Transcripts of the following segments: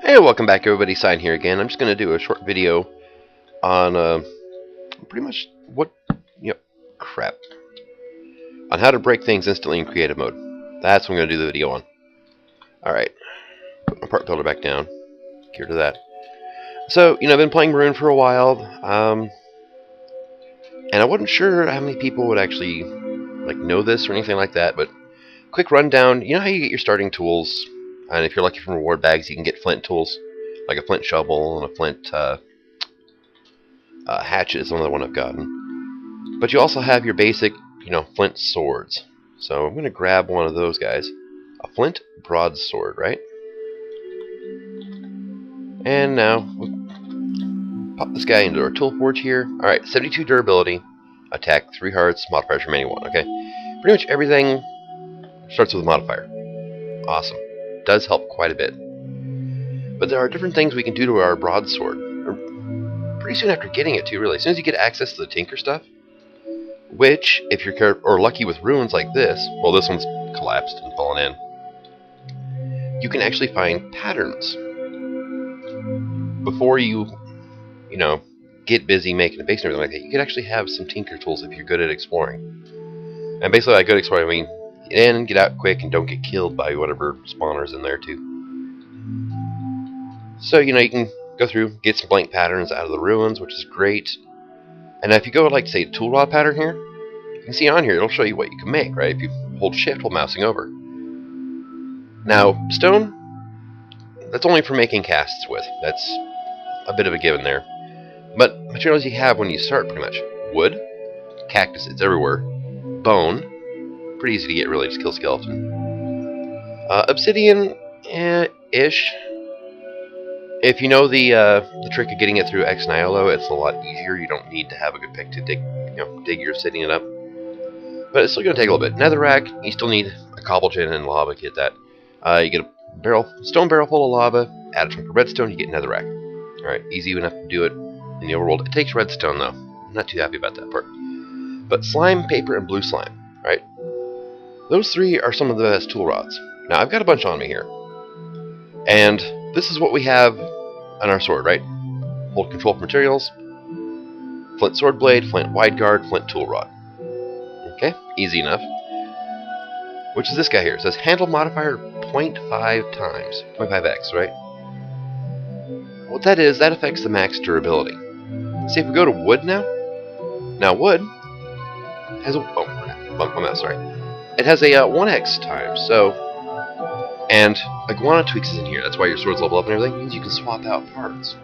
Hey, welcome back everybody, Sign here again. I'm just going to do a short video on pretty much crap. On how to break things instantly in creative mode. That's what I'm going to do the video on. Alright, put my part builder back down. Get rid of that. So, I've been playing Marooned for a while, and I wasn't sure how many people would actually know this or anything like that, but quick rundown. You know how you get your starting tools, and if you're lucky from reward bags, you can get flint tools, like a flint shovel and a flint hatchet is another one I've gotten. But you also have your basic, flint swords. So I'm going to grab one of those guys. A flint broadsword, right? And now we'll pop this guy into our tool forge here. Alright, 72 durability, attack 3 hearts, modifiers remaining 1, okay? Pretty much everything starts with a modifier. Awesome. Does help quite a bit. But there are different things we can do to our broadsword. Pretty soon after getting it too, really. As soon as you get access to the tinker stuff, which, if you're lucky with runes like this, well, this one's collapsed and fallen in, you can actually find patterns before you get busy making a base and everything like that. You could actually have some tinker tools if you're good at exploring. And basically by good at exploring, I mean get in, get out quick, and don't get killed by whatever spawner's in there too. So, you can go through, get some blank patterns out of the ruins, which is great. And if you go, say, tool rod pattern here, you can see on here, it'll show you what you can make, right? If you hold shift while mousing over. Now, stone, that's only for making casts with. That's a bit of a given there. But materials you have when you start, pretty much. Wood, cactus, it's everywhere. Bone, pretty easy to get, really, just kill skeleton. Obsidian, ish. If you know the trick of getting it through Ex Nihilo, it's a lot easier. You don't need to have a good pick to dig your obsidian up. But it's still going to take a little bit. Netherrack, you still need a cobblestone and lava to get that. You get a stone barrel full of lava, add a chunk of redstone, you get netherrack. Alright, easy enough to do it in the overworld. It takes redstone though. I'm not too happy about that part. But slime, paper, and blue slime. Right? Those three are some of the best tool rods. Now I've got a bunch on me here. And this is what we have on our sword, right? Hold control for materials. Flint sword blade, flint wide guard, flint tool rod. Okay, easy enough. Which is this guy here. It says handle modifier 0.5 times. 0.5x, right? What that is, that affects the max durability. See, if we go to wood now. Now wood has a... Oh, bumped my mouse, sorry. It has a 1x times, so... And iguana tweaks is in here. That's why your swords level up and everything. It means you can swap out parts.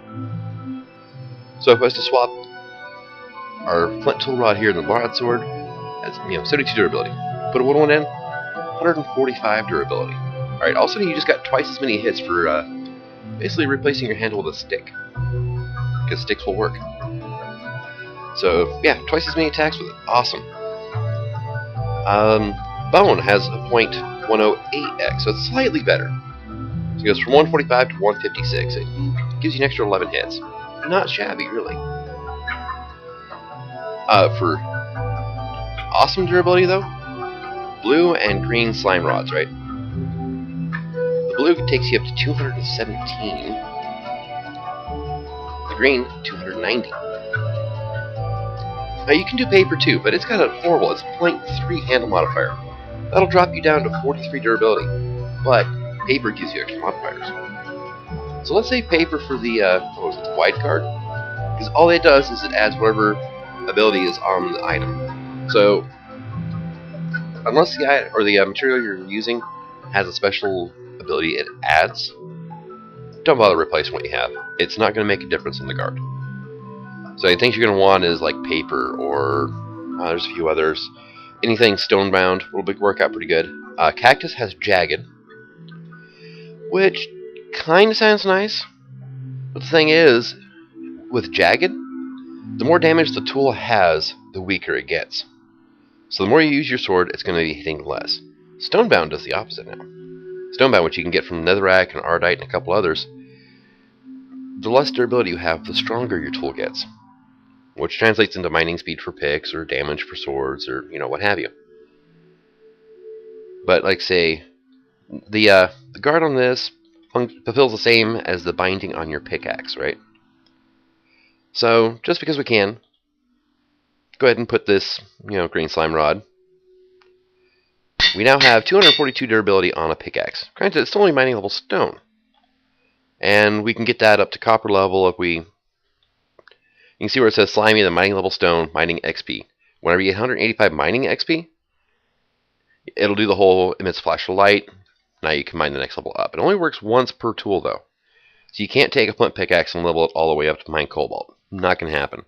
So if I was to swap our flint tool rod here and the broadsword, has 72 durability. Put a wood one in, 145 durability. Alright, all of a sudden you just got twice as many hits for basically replacing your handle with a stick. Because sticks will work. So yeah, twice as many attacks with it. Awesome. Bone has a 0.108x, so it's slightly better. So it goes from 145 to 156. It gives you an extra 11 hits. Not shabby, really. For awesome durability, though, blue and green slime rods, right? The blue takes you up to 217. The green, 290. Now you can do paper too, but it's got a horrible, it's 0.3 handle modifier. That'll drop you down to 43 durability, but paper gives you extra modifiers. So let's say paper for the the wide guard, because all it does is it adds whatever ability is on the item. So unless the item or the material you're using has a special ability it adds, don't bother replacing what you have. It's not going to make a difference in the guard. So the things you're going to want is like paper, or there's a few others. Anything stone-bound will work out pretty good. Cactus has jagged, which kind of sounds nice. But the thing is, with jagged, the more damage the tool has, the weaker it gets. So the more you use your sword, it's going to be hitting less. Stonebound does the opposite now. Stonebound, which you can get from netherrack and ardite and a couple others, the less durability you have, the stronger your tool gets. Which translates into mining speed for picks, or damage for swords, or, what have you. But, say, the guard on this fulfills the same as the binding on your pickaxe, right? So, just because we can, go ahead and put this, green slime rod. We now have 242 durability on a pickaxe. Granted, it's only mining level stone. And we can get that up to copper level if we... You can see where it says slimy, the mining level stone, mining XP. Whenever you get 185 mining XP, it'll do the whole emits flash of light. Now you can mine the next level up. It only works once per tool, though. So you can't take a flint pickaxe and level it all the way up to mine cobalt. Not going to happen.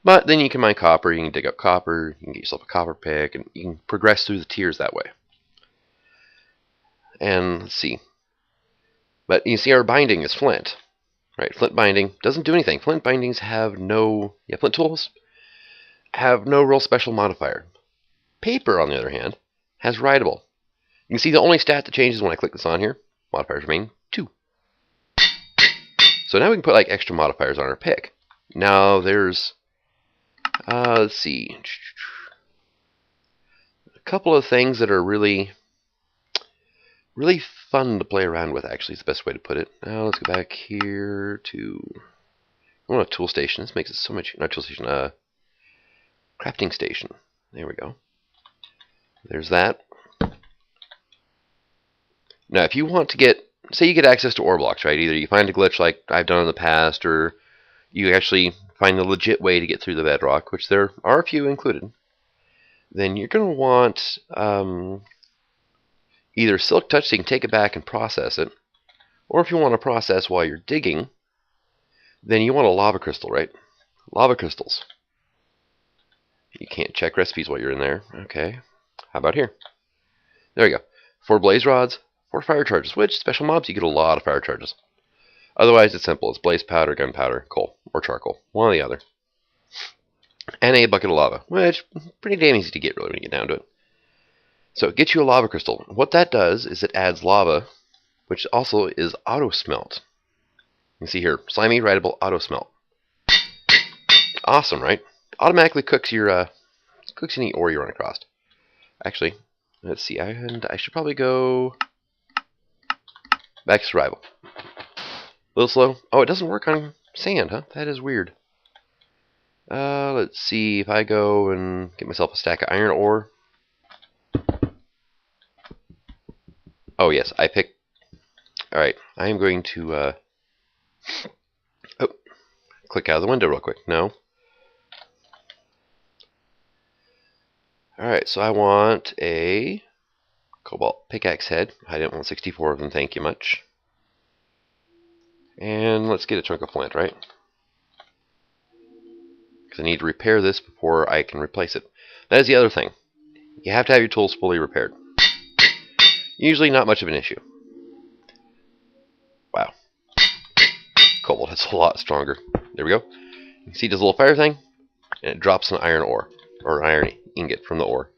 But then you can mine copper, you can dig up copper, you can get yourself a copper pick, and you can progress through the tiers that way. And let's see. But you see our binding is flint. Right, flint binding doesn't do anything. Flint bindings have no... flint tools have no real special modifier. Paper, on the other hand, has writable. You can see the only stat that changes when I click this on here. Modifiers remain 2. So now we can put like extra modifiers on our pick. Now there's... let's see. A couple of things that are really fun to play around with, actually, is the best way to put it. Now let's go back here to... I want a tool station. This makes it so much... Not tool station, crafting station. There we go. There's that. Now, if you want to get... Say you get access to ore blocks, right? Either you find a glitch like I've done in the past, or you actually find a legit way to get through the bedrock, which there are a few included. Then you're going to want... either silk touch so you can take it back and process it, or if you want to process while you're digging, then you want a lava crystal, right? Lava crystals. You can't check recipes while you're in there. Okay. How about here? There we go. 4 blaze rods, 4 fire charges, which special mobs you get a lot of fire charges. Otherwise it's simple. It's blaze powder, gunpowder, coal, or charcoal. One or the other. And a bucket of lava, which is pretty damn easy to get really when you get down to it. So it gets you a lava crystal. What that does is it adds lava, which also is auto smelt. You can see here, slimy, writable, auto smelt. Awesome, right? Automatically cooks your cooks any ore you run across. Actually, let's see. I should probably go back to survival. A little slow. Oh, it doesn't work on sand, huh? That is weird. Let's see if I go and get myself a stack of iron ore. Oh, yes, I picked... Alright, I am going to... click out of the window real quick. No. Alright, so I want a cobalt pickaxe head. I didn't want 64 of them, thank you much. And let's get a chunk of flint, right? Because I need to repair this before I can replace it. That is the other thing. You have to have your tools fully repaired. Usually not much of an issue. Wow. Cobalt is a lot stronger. There we go. You can see this little fire thing, and it drops an iron ore, or iron ingot from the ore.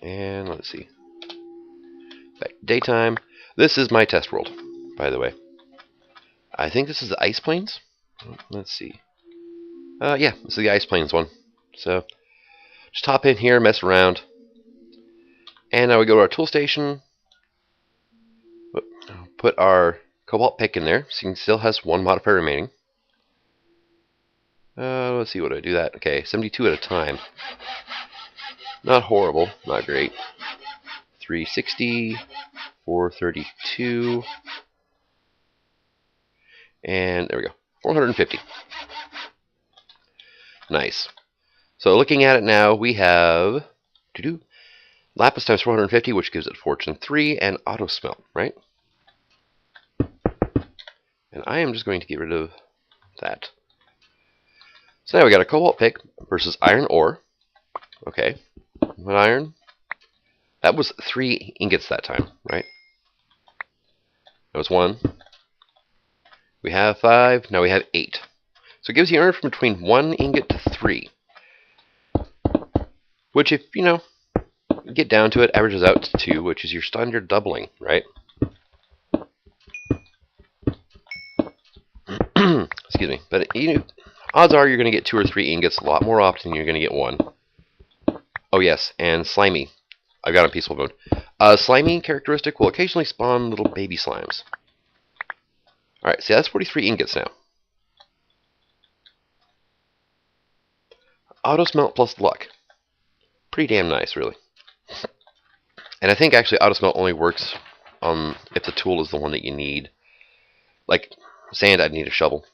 And let's see. Back to daytime. This is my test world, by the way. I think this is the Ice Plains. Let's see. Yeah, this is the Ice Plains one. So, just hop in here, mess around. And now we go to our tool station, put our cobalt pick in there, so it still has 1 modifier remaining. Let's see, what do I do that? Okay, 72 at a time. Not horrible, not great. 360, 432, and there we go, 450. Nice. So looking at it now, we have... Lapis times 450, which gives it Fortune 3 and auto smelt, right? And I am just going to get rid of that. So now we got a cobalt pick versus iron ore. Okay. What iron? That was 3 ingots that time, right? That was 1. We have 5. Now we have 8. So it gives you iron from between 1 ingot to 3. Which, if, get down to it, averages out to 2, which is your standard doubling, right? Excuse me. But odds are you're going to get 2 or 3 ingots a lot more often than you're going to get 1. Oh yes, and slimy. I've got on peaceful mode. A slimy characteristic will occasionally spawn little baby slimes. Alright, see, that's 43 ingots now. Auto smelt plus luck. Pretty damn nice, really. And I think actually auto smelt only works if the tool is the one that you need. Like sand, I'd need a shovel.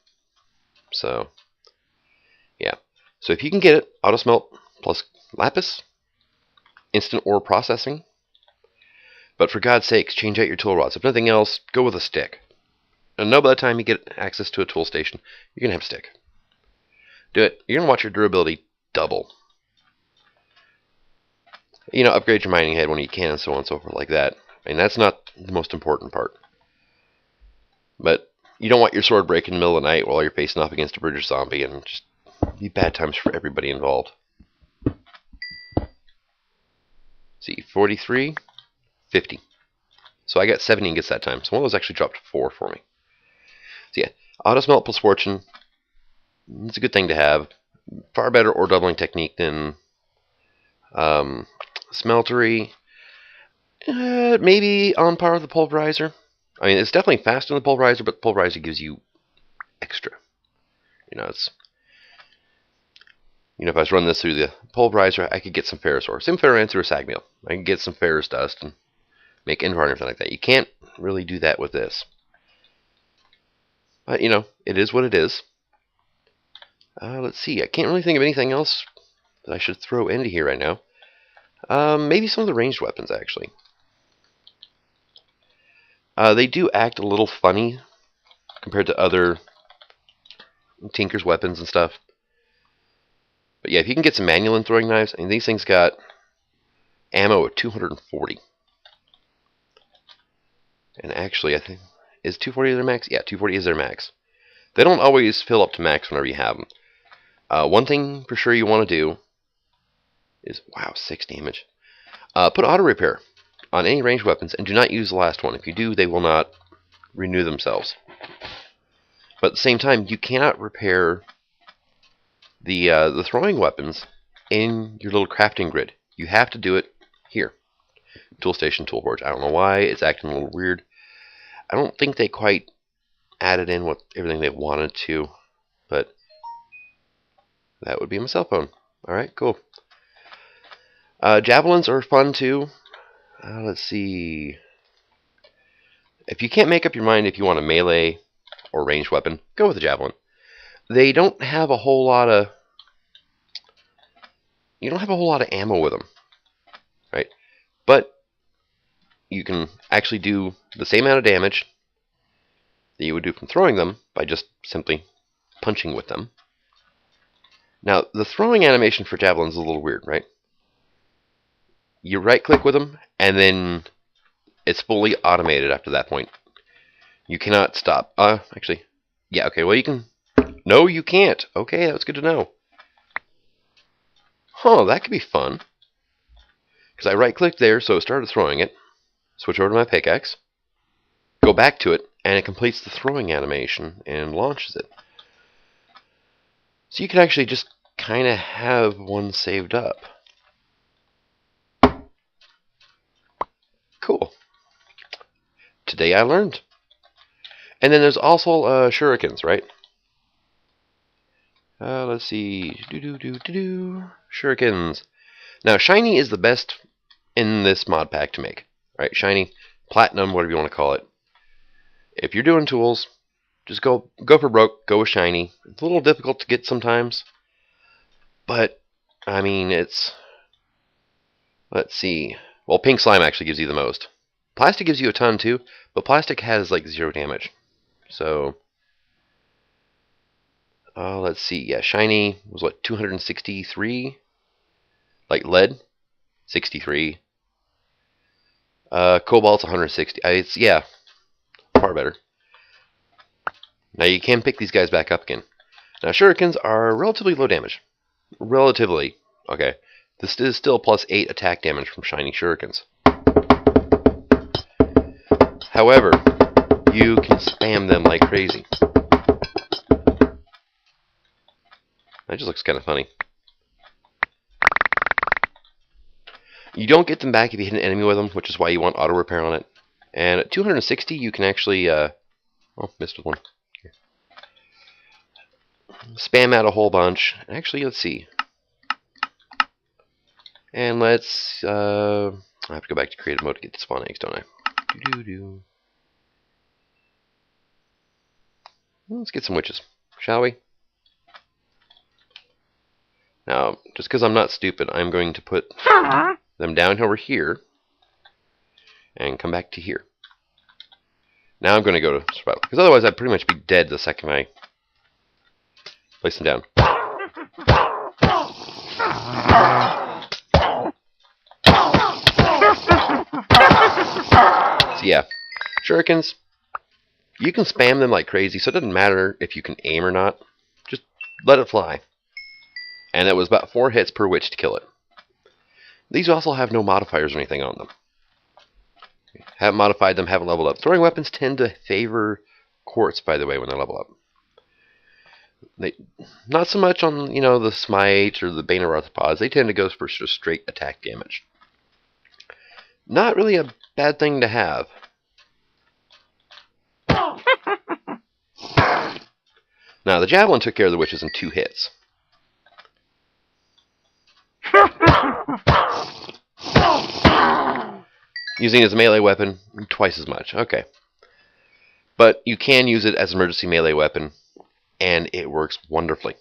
So, yeah. So if you can get it, auto smelt plus lapis, instant ore processing. But for God's sakes, change out your tool rods. If nothing else, go with a stick. And know by the time you get access to a tool station, you're going to have a stick. Do it. You're going to watch your durability double. You know, upgrade your mining head when you can and so on and so forth like that. I mean, that's not the most important part. But you don't want your sword break in the middle of the night while you're facing off against a British zombie and just be bad times for everybody involved. See, 43, 50. So I got 7 ingots that time. So one of those actually dropped 4 for me. So yeah, auto smelt plus fortune. It's a good thing to have. Far better ore doubling technique than smeltery. Maybe on par with the pulverizer. I mean, it's definitely faster than the pulverizer, but the pulverizer gives you extra. You know, it's... You know, if I was running this through the pulverizer, I could get some ferrous ore. Same if I ran through a sag mill. I could get some ferrous dust and make invar and everything like that. You can't really do that with this. But, you know, it is what it is. Let's see. I can't really think of anything else that I should throw into here right now. Maybe some of the ranged weapons, actually. They do act a little funny compared to other Tinker's weapons and stuff. But yeah, if you can get some manual throwing knives, I mean, these things got ammo at 240. And actually, I think, is 240 their max? Yeah, 240 is their max. They don't always fill up to max whenever you have them. One thing for sure you want to do is, wow, 6 damage. Put auto repair on any ranged weapons, and do not use the last one. If you do, they will not renew themselves. But at the same time, you cannot repair the throwing weapons in your little crafting grid. You have to do it here. Tool station, tool forge. I don't know why it's acting a little weird. I don't think they quite added in everything they wanted to, but that would be my cell phone. Alright, cool. Javelins are fun too. Let's see. If you can't make up your mind if you want a melee or ranged weapon, go with a javelin. They don't have a whole lot of... You don't have a whole lot of ammo with them, right? But you can actually do the same amount of damage that you would do from throwing them by just simply punching with them. Now, the throwing animation for javelins is a little weird, right? You right-click with them, and then it's fully automated after that point. You cannot stop. Actually, yeah, okay, well, you can... No, you can't. Okay, that was good to know. Huh, that could be fun. Because I right-clicked there, so it started throwing it. Switch over to my pickaxe. Go back to it, and it completes the throwing animation and launches it. So you can actually just kind of have one saved up. Cool. Today I learned. And then there's also shurikens, right? Let's see. Shurikens. Now, shiny is the best in this mod pack to make. Right? Shiny, platinum, whatever you want to call it. If you're doing tools, just go for broke. Go with shiny. It's a little difficult to get sometimes. But, I mean, it's... Let's see. Well, pink slime actually gives you the most. Plastic gives you a ton too, but plastic has like 0 damage. So, let's see. Yeah, shiny was what, 263? Like lead, 63. Cobalt's 160. It's, yeah, far better. Now you can pick these guys back up again. Now shurikens are relatively low damage. Relatively. Okay. This is still plus 8 attack damage from shiny shurikens. However, you can spam them like crazy. That just looks kind of funny. You don't get them back if you hit an enemy with them, which is why you want auto repair on it. And at 260, you can actually, oh, missed one. Here. Spam out a whole bunch. Actually, let's see. And let's, I have to go back to creative mode to get the spawn eggs, don't I? Let's get some witches, shall we? Now, just because I'm not stupid, I'm going to put them down over here and come back to here. Now I'm going to go to survival, because otherwise I'd pretty much be dead the second I place them down. So yeah, shurikens, you can spam them like crazy, so it doesn't matter if you can aim or not. Just let it fly. And it was about 4 hits per witch to kill it. These also have no modifiers or anything on them. Haven't modified them, haven't leveled up. Throwing weapons tend to favor quartz, by the way, when they level up. Not so much on, you know, the smite or the bane of arthropods. They tend to go for just straight attack damage. Not really a bad thing to have. Now, the javelin took care of the witches in 2 hits. Using it as a melee weapon, twice as much. Okay. But you can use it as an emergency melee weapon, and it works wonderfully.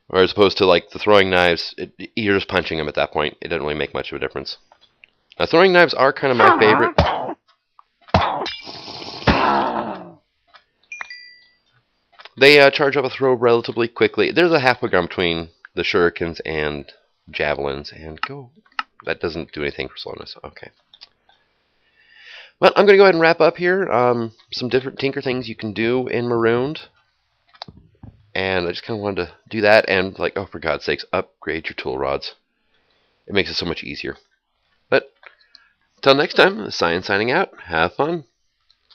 Or as opposed to like the throwing knives, you're just punching them at that point. It doesn't really make much of a difference. Now, throwing knives are kind of my favorite. They charge up a throw relatively quickly. There's a halfway ground between the shurikens and javelins, and go. That doesn't do anything for slowness. Okay. Well, I'm going to go ahead and wrap up here. Some different tinker things you can do in Marooned. And I just kind of wanted to do that and, like, oh, for God's sakes, upgrade your tool rods. It makes it so much easier. But, until next time, Cyan signing out. Have fun.